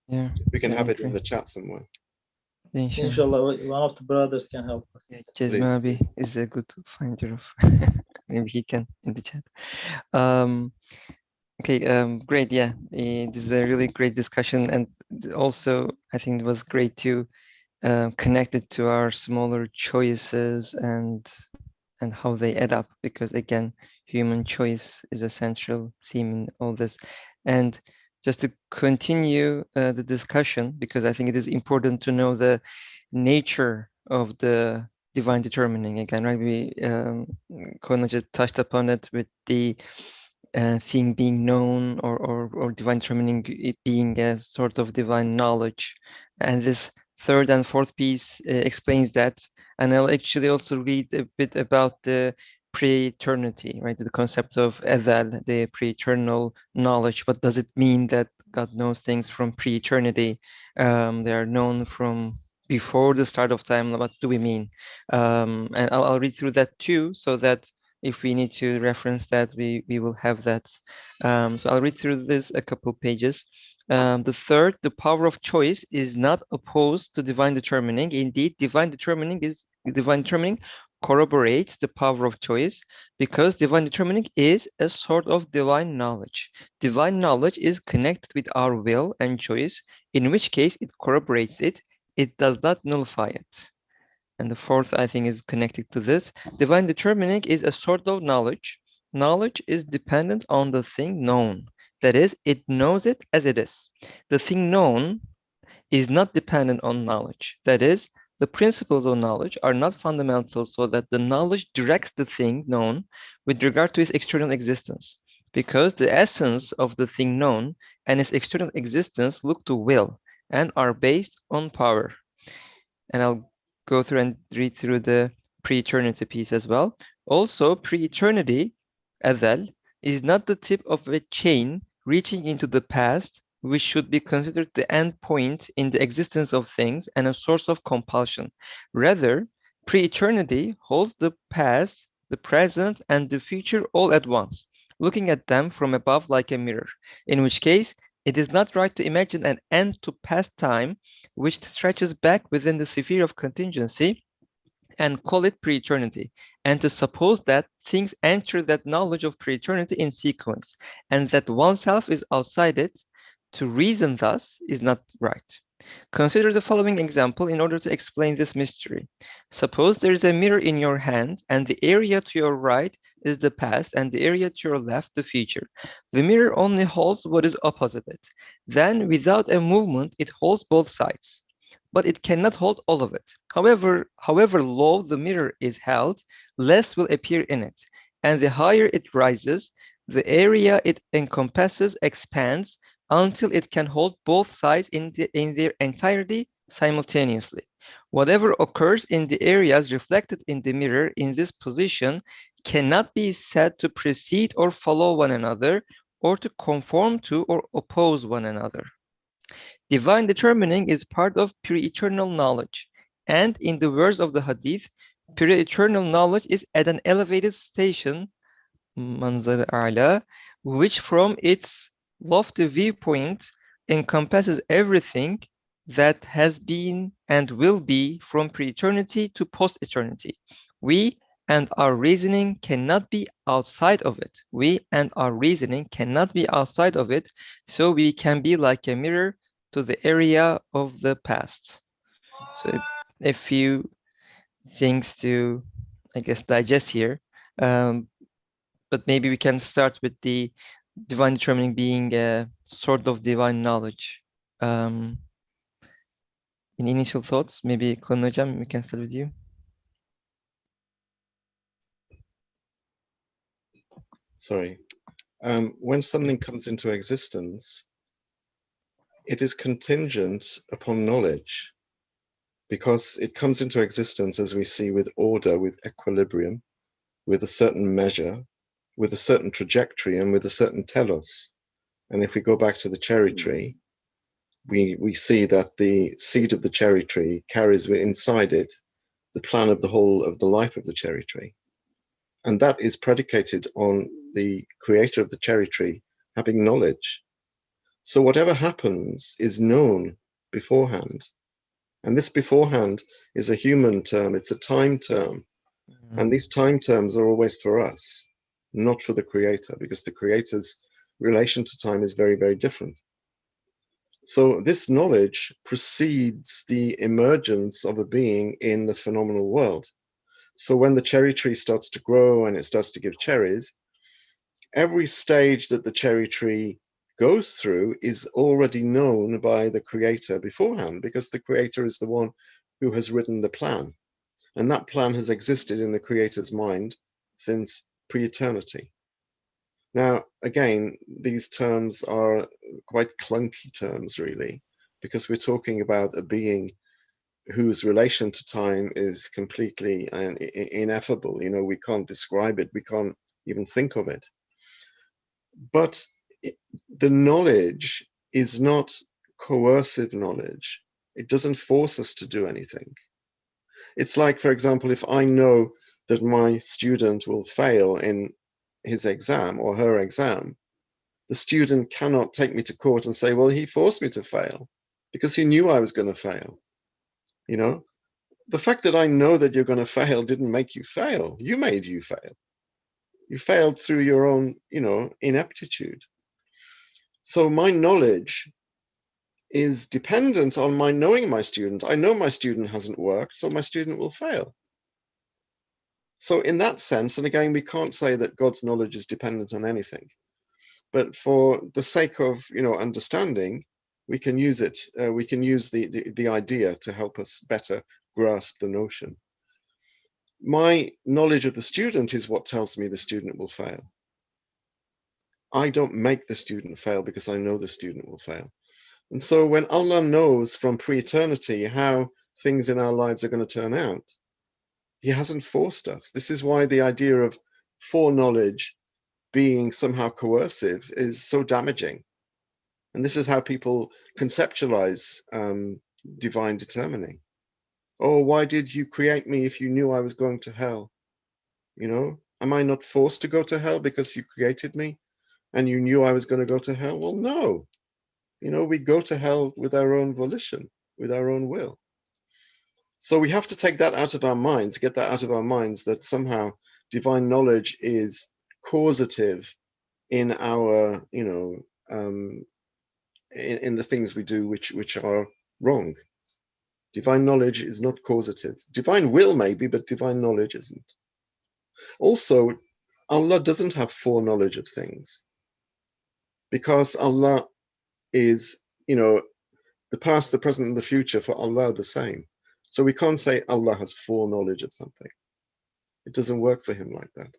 Yeah, We can have it in the chat somewhere. Inshallah, one of the brothers can help us. Yeah, Jazmabi is a good finder of maybe he can in the chat. Okay, great. Yeah, this is a really great discussion, and also I think it was great to connect it to our smaller choices and how they add up, because again, human choice is a central theme in all this. And just to continue the discussion, because I think it is important to know the nature of the divine determining. Again, right? We Kona just touched upon it with the thing being known, or divine determining it being a sort of divine knowledge. And this third and fourth piece explains that. And I'll actually also read a bit about the pre-eternity, right? The concept of Azal, the pre-eternal knowledge. What does it mean that God knows things from pre-eternity? They are known from before the start of time. What do we mean? And I'll read through that too, so that if we need to reference that, we will have that. So I'll read through this a couple pages. The third, the power of choice is not opposed to divine determining. Indeed, divine determining corroborates the power of choice, because divine determining is a sort of divine knowledge. Divine knowledge is connected with our will and choice, in which case it corroborates it. It does not nullify it. And the fourth, I think, is connected to this. Divine determining is a sort of knowledge. Knowledge is dependent on the thing known. That is, it knows it as it is. The thing known is not dependent on knowledge. That is, the principles of knowledge are not fundamental, so that the knowledge directs the thing known with regard to its external existence. Because the essence of the thing known and its external existence look to will and are based on power. And I'll go through and read through the pre-eternity piece as well. Also, pre-eternity, Azal, is not the tip of a chain reaching into the past, which should be considered the end point in the existence of things and a source of compulsion. Rather, pre-eternity holds the past, the present, and the future all at once, looking at them from above like a mirror, in which case it is not right to imagine an end to past time which stretches back within the sphere of contingency and call it pre-eternity, and to suppose that things enter that knowledge of pre-eternity in sequence, and that oneself is outside it. To reason thus is not right. Consider the following example in order to explain this mystery. Suppose there is a mirror in your hand, and the area to your right is the past, and the area to your left the future. The mirror only holds what is opposite it. Then, without a movement, it holds both sides, but it cannot hold all of it. However low the mirror is held, less will appear in it, and the higher it rises, the area it encompasses expands until it can hold both sides in their entirety simultaneously. Whatever occurs in the areas reflected in the mirror in this position cannot be said to precede or follow one another, or to conform to or oppose one another. Divine determining is part of pre-eternal knowledge, and in the words of the Hadith, pre-eternal knowledge is at an elevated station, manzar a'la, which from its lofty viewpoint encompasses everything that has been and will be from pre-eternity to post-eternity. We and our reasoning cannot be outside of it. We and our reasoning cannot be outside of it, so we can be like a mirror to the area of the past. So a few things to, I guess, digest here. Um, but maybe we can start with the divine determining being a sort of divine knowledge. Um, in initial thoughts, maybe Kon Hocam, we can start with you. Sorry. When something comes into existence, it is contingent upon knowledge, because it comes into existence, as we see, with order, with equilibrium, with a certain measure, with a certain trajectory, and with a certain telos. And if we go back to the cherry tree, we see that the seed of the cherry tree carries inside it the plan of the whole of the life of the cherry tree. And that is predicated on the creator of the cherry tree having knowledge. So whatever happens is known beforehand. And this beforehand is a human term, it's a time term. And these time terms are always for us, not for the creator, because the creator's relation to time is very, very different. So this knowledge precedes the emergence of a being in the phenomenal world. So when the cherry tree starts to grow and it starts to give cherries, every stage that the cherry tree goes through is already known by the creator beforehand, because the creator is the one who has written the plan. And that plan has existed in the creator's mind since pre-eternity. Now, again, these terms are quite clunky terms, really, because we're talking about a being whose relation to time is completely ineffable. You know, we can't describe it. We can't even think of it. But the knowledge is not coercive knowledge. It doesn't force us to do anything. It's like, for example, if I know that my student will fail in his exam or her exam, the student cannot take me to court and say, well, he forced me to fail because he knew I was going to fail. You know, the fact that I know that you're going to fail didn't make you fail. You made you fail. You failed through your own, you know, ineptitude. So my knowledge is dependent on my knowing my student. I know my student hasn't worked, so my student will fail. So in that sense, and again, we can't say that God's knowledge is dependent on anything, but for the sake of, you know, understanding, we can use it. We can use the idea to help us better grasp the notion. My knowledge of the student is what tells me the student will fail. I don't make the student fail because I know the student will fail. And so when Allah knows from pre-eternity how things in our lives are going to turn out, he hasn't forced us. This is why the idea of foreknowledge being somehow coercive is so damaging. And this is how people conceptualize divine determining. Oh, why did you create me if you knew I was going to hell? You know, am I not forced to go to hell because you created me and you knew I was going to go to hell? Well, no. You know, we go to hell with our own volition, with our own will. So we have to take that out of our minds, get that out of our minds, that somehow divine knowledge is causative in our, you know, in the things we do which are wrong. Divine knowledge is not causative. Divine will maybe, but divine knowledge isn't. Also, Allah doesn't have foreknowledge of things, because Allah is, you know, the past, the present, and the future for Allah are the same. So we can't say Allah has foreknowledge of something. It doesn't work for him like that.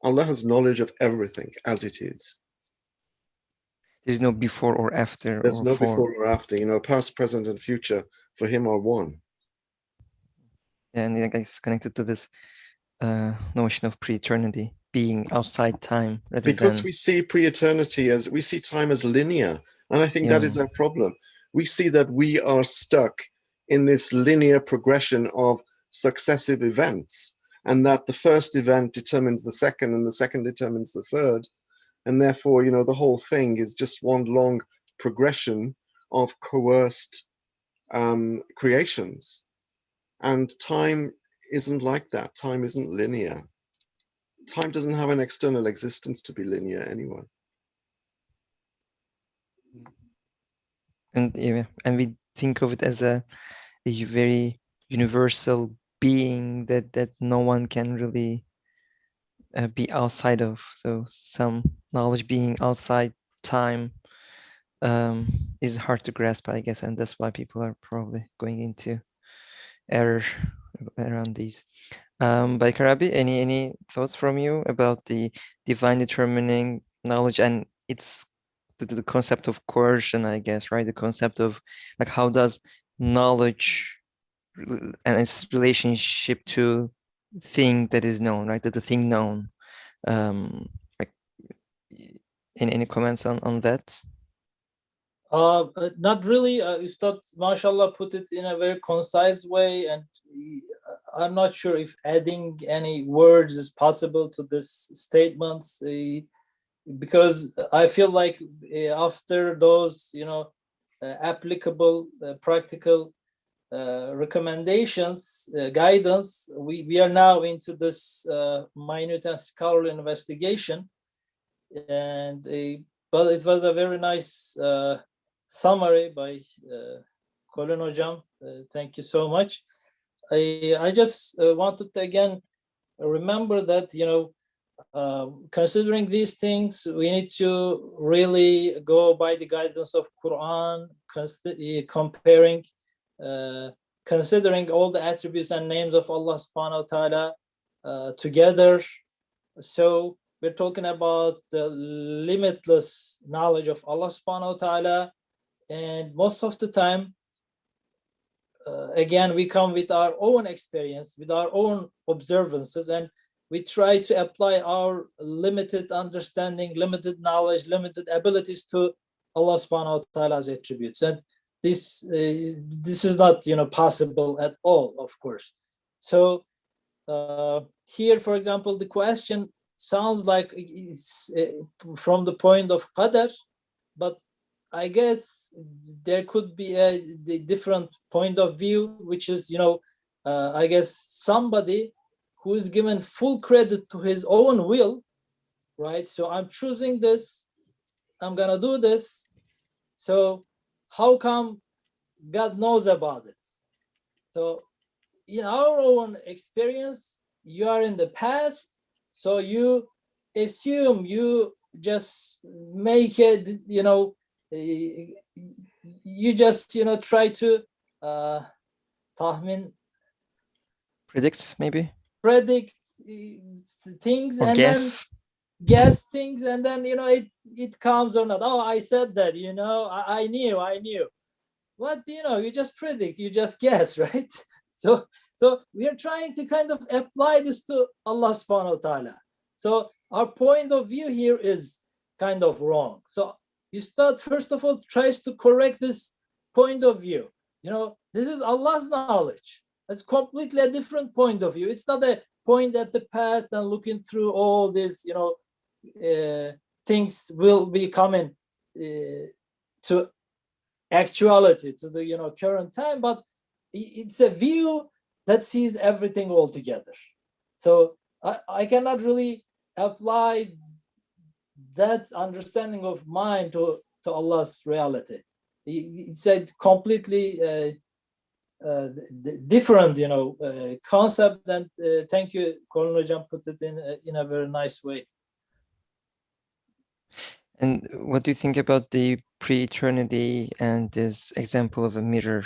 Allah has knowledge of everything as it is. There's no before or after. There's or no for. before or after. You know, past, present, and future for him are one. And I guess connected to this notion of pre-eternity, being outside time rather Because than. we see pre-eternity as, we see time as linear. And I think that is our problem. We see that we are stuck in this linear progression of successive events, and that the first event determines the second, and the second determines the third. And therefore, the whole thing is just one long progression of coerced creations. And time isn't like that. Time isn't linear. Time doesn't have an external existence to be linear anyway. And we think of it as a very universal being that no one can really be outside of. So some knowledge being outside time is hard to grasp, I guess, and that's why people are probably going into error around these. Baikarabi, any thoughts from you about the divine determining knowledge and its the concept of coercion, I guess, right? The concept of like how does knowledge and its relationship to thing that is known, right? That the thing known. Like any comments on that? Not really. Ustad, mashallah, put it in a very concise way, and I'm not sure if adding any words is possible to this statements, because I feel like after those, applicable, practical recommendations, guidance, we are now into this minute and scholarly investigation, and but it was a very nice summary by Colin Hocam. Thank you so much. I just wanted to again remember that, considering these things, we need to really go by the guidance of Quran, comparing, considering all the attributes and names of Allah subhanahu wa ta'ala together. So we're talking about the limitless knowledge of Allah subhanahu wa ta'ala, and most of the time, again, we come with our own experience, with our own observances, and we try to apply our limited understanding, limited knowledge, limited abilities to Allah subhanahu wa ta'ala's attributes. And this is not possible at all, of course. So here, for example, the question sounds like it's from the point of qadar, but I guess there could be a different point of view, which is, I guess somebody who is given full credit to his own will, right? So I'm choosing this, I'm gonna do this. So how come God knows about it? So in our own experience, you are in the past, so you assume, you just make it, you just try to tahmin, Predict maybe? predict things, Or and guess? then guess things, and then it comes or not. Oh, I said that, I knew. What, you just predict, you just guess, right? So we are trying to kind of apply this to Allah subhanahu wa ta'ala. So our point of view here is kind of wrong. So you start, first of all, tries to correct this point of view. This is Allah's knowledge. It's completely a different point of view. It's not a point at the past and looking through all these, things will be coming to actuality, to the current time, but it's a view that sees everything all together. So I cannot really apply that understanding of mine to Allah's reality. It's a completely different concept, and thank you, Colin Hocam, put it in a very nice way. And what do you think about the pre-eternity and this example of a mirror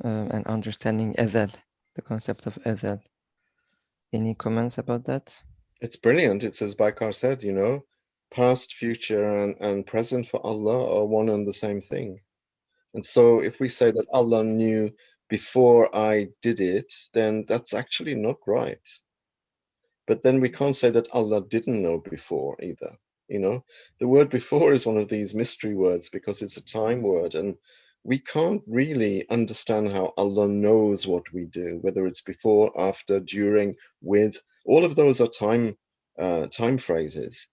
and understanding Ezel, the concept of Ezel? Any comments about that? It's brilliant. It's as Baikar said, past, future, and present for Allah are one and the same thing. And so if we say that Allah knew before I did it, then that's actually not right. But then we can't say that Allah didn't know before either. The word before is one of these mystery words because it's a time word, and we can't really understand how Allah knows what we do, whether it's before, after, during, with. All of those are time phrases.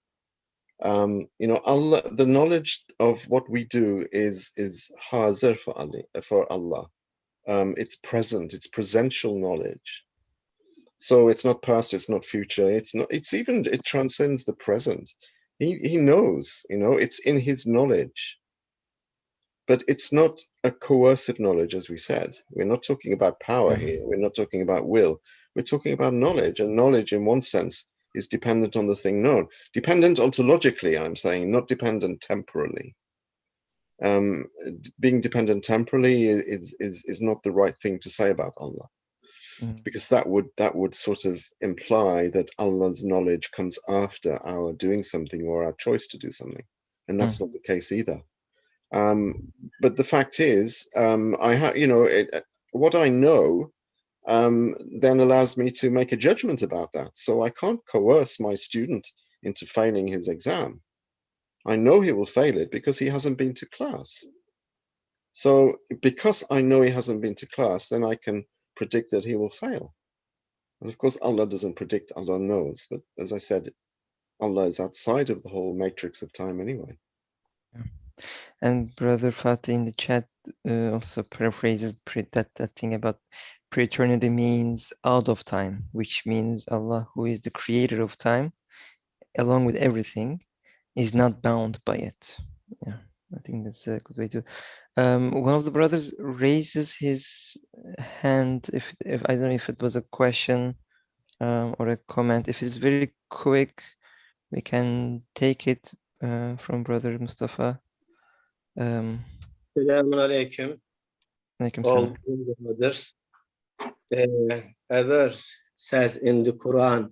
You know, Allah, the knowledge of what we do is hazir for Allah. It's present, it's presential knowledge. So it's not past, it's not future, it transcends the present. He knows, you know, it's in his knowledge. But it's not a coercive knowledge, as we said. We're not talking about power here. We're not talking about will. We're talking about knowledge. And knowledge, in one sense, is dependent on the thing known. Dependent ontologically, I'm saying, not dependent temporally. Being dependent temporally is not the right thing to say about Allah, because that would sort of imply that Allah's knowledge comes after our doing something or our choice to do something, and that's not the case either. But the fact is, I have, you know, what I know then allows me to make a judgment about that. So I can't coerce my student into failing his exam. I know he will fail it because he hasn't been to class. So because I know he hasn't been to class, then I can predict that he will fail. And of course, Allah doesn't predict, Allah knows. But as I said, Allah is outside of the whole matrix of time anyway. And Brother Fatih in the chat also paraphrases that thing about pre-eternity means out of time, which means Allah, who is the creator of time, along with everything, is not bound by it. Yeah, I think that's a good way to. One of the brothers raises his hand. If I don't know if it was a question or a comment. If it's very quick, we can take it from Brother Mustafa. Selamun Aleyküm. Alaikum All salam. brothers. A verse says in the Quran,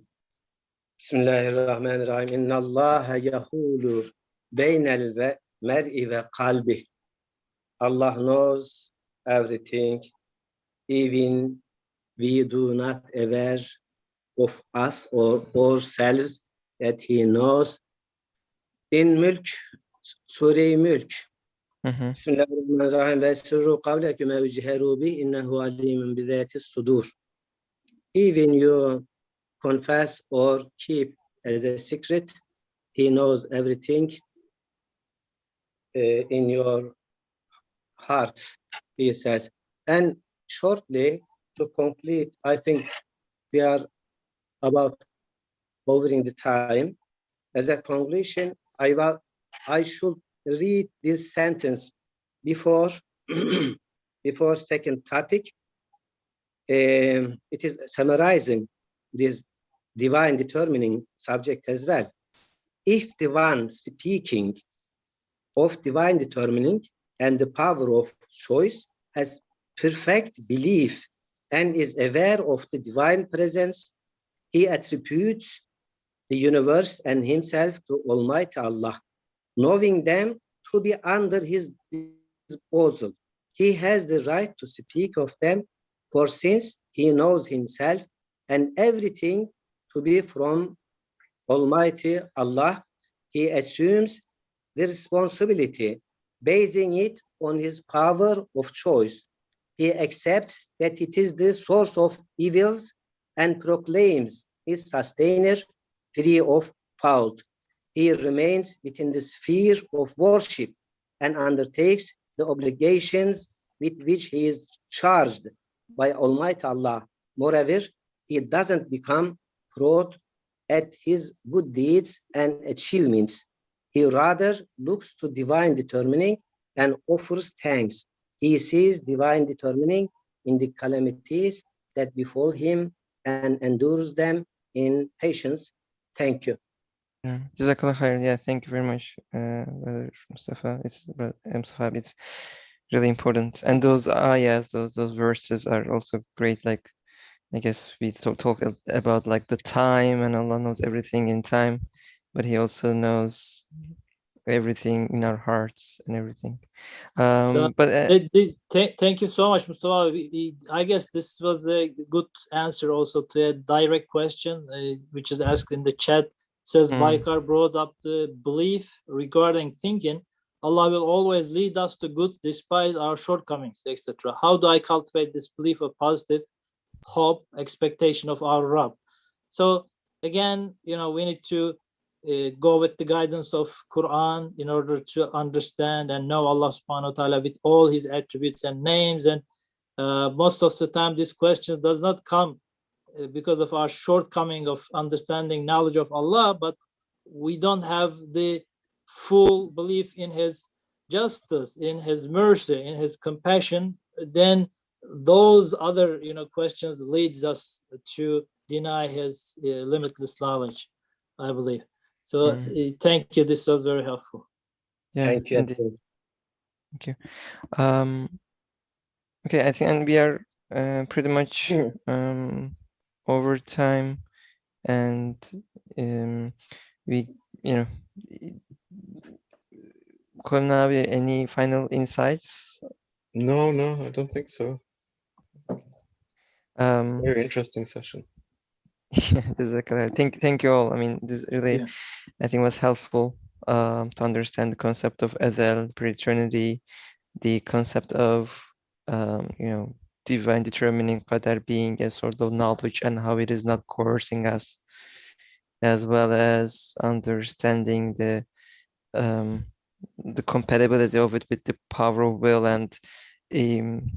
Bismillahirrahmanirrahim, Inna Allaha yahulu beynel mer'i ve kalbi. Allah knows everything, even we do not aware of us or ourselves that He knows. In Mülk, Sure-i Mülk, Bismillahirrahmanirrahim ve sirru kavleküm ev ciheru bih innehu alimun bizatis sudur. Even you confess or keep as a secret, He knows everything in your hearts, he says. And shortly, to complete, I think we are about covering the time. As a conclusion, I should read this sentence before before second topic. It is summarizing this divine determining subject as well. If the one speaking of divine determining and the power of choice has perfect belief and is aware of the divine presence, he attributes the universe and himself to Almighty Allah, knowing them to be under his disposal. He has the right to speak of them, for since he knows himself and everything to be from Almighty Allah, he assumes the responsibility, basing it on his power of choice. He accepts that it is the source of evils and proclaims his sustainer free of fault. He remains within the sphere of worship and undertakes the obligations with which he is charged by Almighty Allah. Moreover, he doesn't become proud at his good deeds and achievements. He rather looks to divine determining and offers thanks. He sees divine determining in the calamities that befall him and endures them in patience. Thank you. Jazakallah khair. Yeah, thank you very much, Brother Mustafa. Mustafa, it's really important. And those ayahs, those verses are also great. Like, I guess we talk about like the time, and Allah knows everything in time, but He also knows everything in our hearts and everything. Thank you so much, Mustafa. I guess this was a good answer also to a direct question, which is asked in the chat. It says Baykar brought up the belief regarding thinking Allah will always lead us to good despite our shortcomings, etc. How do I cultivate this belief of positive hope, expectation of our Rabb? So again, we need to go with the guidance of Quran in order to understand and know Allah subhanahu wa ta'ala with all his attributes and names. And most of the time these questions does not come because of our shortcoming of understanding knowledge of Allah, but we don't have the full belief in his justice, in his mercy, in his compassion. Then those other questions leads us to deny his limitless knowledge, I believe. So thank you, this was very helpful. Yeah, Thank you. indeed. Thank you. Okay, I think, and we are pretty much over time, and we, Colin, any final insights? No, I don't think so. Very interesting session. Yeah, thank you all. I mean, this really, I think, was helpful to understand the concept of Ezel, pre-eternity, the concept of divine determining qadar being a sort of knowledge and how it is not coercing us, as well as understanding the compatibility of it with the power of will, and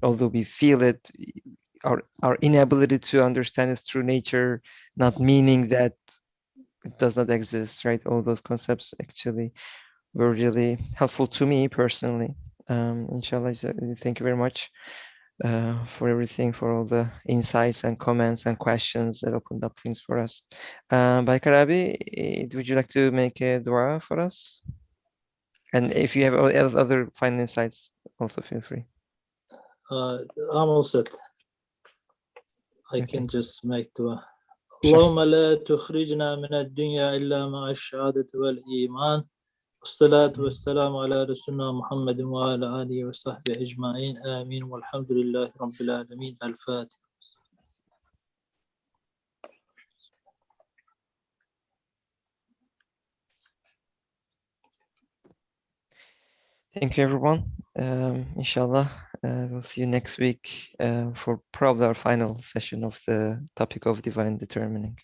although we feel it, our inability to understand its true nature, not meaning that it does not exist, right? All those concepts actually were really helpful to me personally. Inshallah, thank you very much for everything, for all the insights and comments and questions that opened up things for us. Baykar Abi, would you like to make a dua for us? And if you have other final insights, also feel free. I'm all set. I can just make dua. Sure. اللهم لا تخرجنا من الدنيا إلا مع الشهادة والإيمان والصلاة والسلام على رسولنا محمد وعلى آله وصحبه أجمعين آمين والحمد لله رب العالمين. الفاتحة. Thank you, everyone. Inshallah, we'll see you next week for probably our final session of the topic of divine determining.